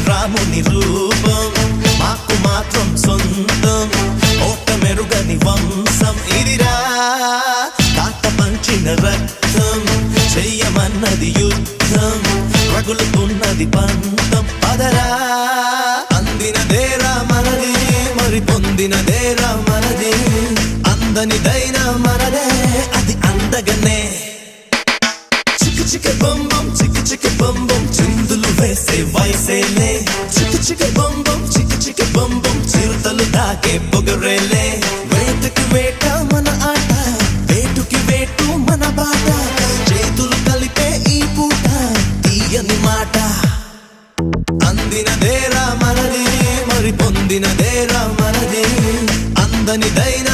రాముని రూపం మాకు మాత్రం సొంతం ఓట మెరుగని వంశం ఇదిరా కాట పంచిన రక్తం చెయ్యమన్నది యుద్ధం రగులుతున్నది పంతం పదరా అందినదేరా మనది మరి పొందినదేరా మనది అందనిదైనా మనదే అది అందగనే చిక్కు చిక్కు బొంబం చిక్కు చిక్కు బొంబం చిందులు వేసే వయసేలే చిక్కు బొంబం చిక్కు బొంబం చిరుతలు దాకే పొగరేలే వేటకి వేట మన ఆట వేటుకి వేటు మన బాట చేతులు కలిపే ఈ పూట తీయని మాట అందినదేరా మనది మరి పొందినదేరా మనది అందనిదైనా